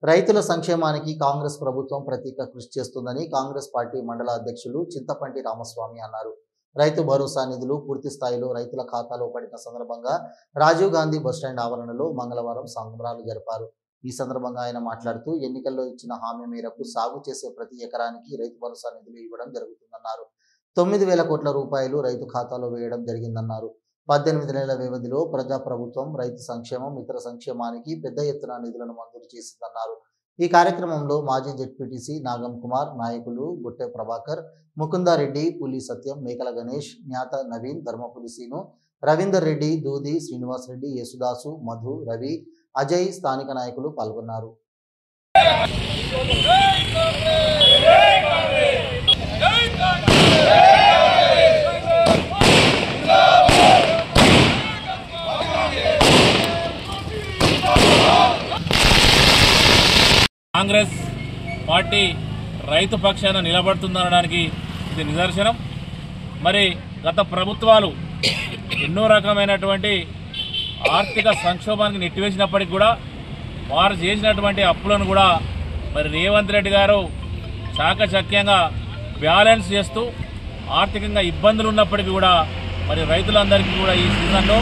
రైతుల సంక్షేమానికి కాంగ్రెస్ ప్రభుత్వం ప్రత్యేక కృషి చేస్తుందని కాంగ్రెస్ పార్టీ మండల అధ్యక్షులు చింతపంటి రామస్వామి అన్నారు. రైతు భరోసా నిధులు పూర్తి స్థాయిలో రైతుల ఖాతాలో పడిన సందర్భంగా రాజీవ్ గాంధీ బస్టాండ్ ఆవరణలో మంగళవారం సంబరాలు జరిపారు. ఈ సందర్భంగా ఆయన మాట్లాడుతూ ఎన్నికల్లో ఇచ్చిన హామీ మేరకు సాగు చేసే ప్రతి ఎకరానికి రైతు భరోసా నిధులు ఇవ్వడం జరుగుతుందన్నారు. 9,000 కోట్ల రూపాయలు రైతు ఖాతాలో వేయడం జరిగిందన్నారు. 18 నెలల వ్యవధిలో ప్రజాప్రభుత్వం రైతు సంక్షేమం, ఇతర సంక్షేమానికి పెద్ద ఎత్తున నిధులను మంజూరు చేసిందన్నారు. ఈ కార్యక్రమంలో మాజీ జెడ్పీటీసీ నాగం కుమార్, నాయకులు గుట్టె ప్రభాకర్, ముకుందారెడ్డి, పులి సత్యం, మేకల గణేష్, జ్ఞాత నవీన్, ధర్మపురి సీను, రవీందర్ రెడ్డి, దూది శ్రీనివాస్ రెడ్డి, యేసుదాసు, మధు, రవి, అజయ్, స్థానిక నాయకులు పాల్గొన్నారు. కాంగ్రెస్ పార్టీ రైతు పక్షాన నిలబడుతుందనడానికి ఇది నిదర్శనం. మరి గత ప్రభుత్వాలు ఎన్నో రకమైనటువంటి ఆర్థిక సంక్షోభానికి నెట్టివేసినప్పటికీ కూడా వారు చేసినటువంటి అప్పులను కూడా మరి రేవంత్ రెడ్డి గారు చాకచక్యంగా బ్యాలెన్స్ చేస్తూ ఆర్థికంగా ఇబ్బందులు ఉన్నప్పటికీ కూడా మరి రైతులందరికీ కూడా ఈ సీజన్లో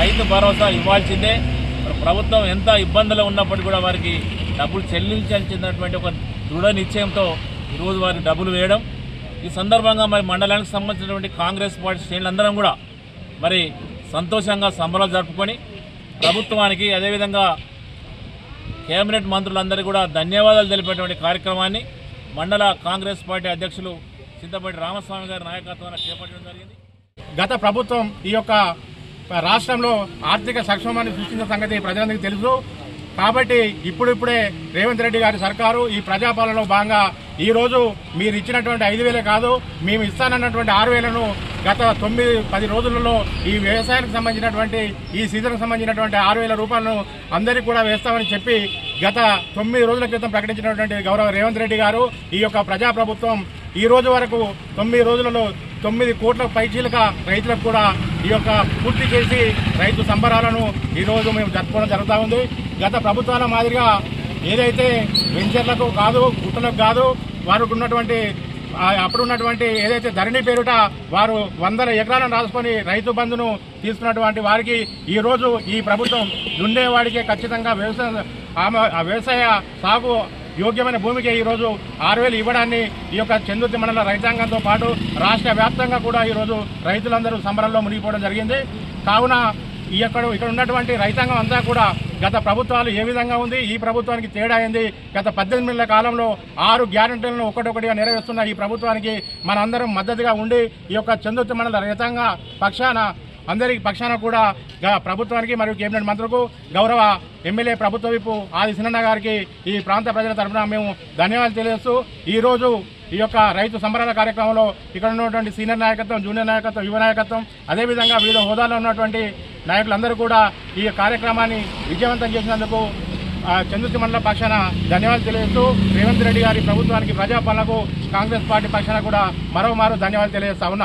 రైతు భరోసా ఇవ్వాల్సిందే. మరి ప్రభుత్వం ఎంత ఇబ్బందులు ఉన్నప్పటికీ కూడా వారికి డబ్బులు చెల్లించాల్సినటువంటి ఒక దృఢ నిశ్చయంతో ఈరోజు వారికి డబ్బులు వేయడం. ఈ సందర్భంగా మరి మండలానికి సంబంధించినటువంటి కాంగ్రెస్ పార్టీ శ్రేణులందరం కూడా మరి సంతోషంగా సంబరాలు జరుపుకొని ప్రభుత్వానికి అదేవిధంగా కేబినెట్ మంత్రులందరికీ కూడా ధన్యవాదాలు తెలిపేటువంటి కార్యక్రమాన్ని మండల కాంగ్రెస్ పార్టీ అధ్యక్షులు చింతపంటి రామస్వామి గారి నాయకత్వాన్ని చేపట్టడం జరిగింది. గత ప్రభుత్వం ఈ యొక్క రాష్ట్రంలో ఆర్థిక సంక్షోభాన్ని సృష్టించిన సంగతి ప్రజలందరికీ తెలుసు. కాబట్టి ఇప్పుడిప్పుడే రేవంత్ రెడ్డి గారి సర్కారు ఈ ప్రజాపాలనలో భాగంగా ఈ రోజు మీరు ఇచ్చినటువంటి 5,000 కాదు, మేము ఇస్తానన్నటువంటి 6,000ను గత 9-10 రోజులలో ఈ వ్యవసాయానికి సంబంధించినటువంటి ఈ సీజన్కు సంబంధించినటువంటి 6,000 రూపాయలను అందరికీ కూడా వేస్తామని చెప్పి గత 9 రోజుల క్రితం ప్రకటించినటువంటి గౌరవ రేవంత్ రెడ్డి గారు ఈ యొక్క ప్రజాప్రభుత్వం ఈ రోజు వరకు 9 రోజులలో 9 కోట్ల పైచీలక రైతులకు కూడా ఈ యొక్క పూర్తి చేసి రైతు సంబరాలను ఈ రోజు మేము జరుపుకోవడం జరుగుతూ ఉంది. గత ప్రభుత్వాల మాదిరిగా ఏదైతే వెంచర్లకు కాదు, గుట్టలకు కాదు, వారికి ఉన్నటువంటి అప్పుడున్నటువంటి ఏదైతే ధరణి పేరుట వారు 100 ఎకరాలను రాసుకొని రైతు బంధును తీసుకున్నటువంటి వారికి ఈ రోజు ఈ ప్రభుత్వం దున్నేవాడికే ఖచ్చితంగా వ్యవసాయ సాగు యోగ్యమైన భూమికి ఈరోజు 6,000 ఇవ్వడాన్ని ఈ యొక్క చందుర్తి మండల రైతాంగంతో పాటు రాష్ట్ర వ్యాప్తంగా కూడా ఈరోజు రైతులందరూ సంబరంలో మునిగిపోవడం జరిగింది. కావున ఇక్కడ ఉన్నటువంటి రైతాంగం అంతా కూడా గత ప్రభుత్వాలు ఏ విధంగా ఉంది, ఈ ప్రభుత్వానికి తేడా అయింది. గత 18 నెలల కాలంలో 6 గ్యారెంటీలను ఒకటొకటిగా నెరవేరుస్తున్న ఈ ప్రభుత్వానికి మనందరం మద్దతుగా ఉండి ఈ యొక్క చందుర్తి మండల రైతాంగ పక్షాన అందరికి పక్షాన కూడా ప్రభుత్వానికి మరియు కేబినెట్ మంత్రులకు గౌరవ ఎమ్మెల్యే ప్రభుత్వ విప్పు ఆది సినన్న గారికి ఈ ప్రాంత ప్రజల తరఫున మేము ధన్యవాదాలు తెలియజేస్తూ ఈరోజు ఈ యొక్క రైతు సంబరాల కార్యక్రమంలో ఇక్కడ ఉన్నటువంటి సీనియర్ నాయకత్వం, జూనియర్ నాయకత్వం, యువ నాయకత్వం, అదేవిధంగా వివిధ హోదాలో ఉన్నటువంటి నాయకులందరూ కూడా ఈ కార్యక్రమాన్ని విజయవంతం చేసినందుకు చందుర్తి మండల పక్షాన ధన్యవాదాలు తెలియజేస్తూ రేవంత్ రెడ్డి గారి ప్రభుత్వానికి ప్రజాపాలనకు కాంగ్రెస్ పార్టీ పక్షాన కూడా మరోమారు ధన్యవాదాలు తెలియజేస్తా ఉన్నా.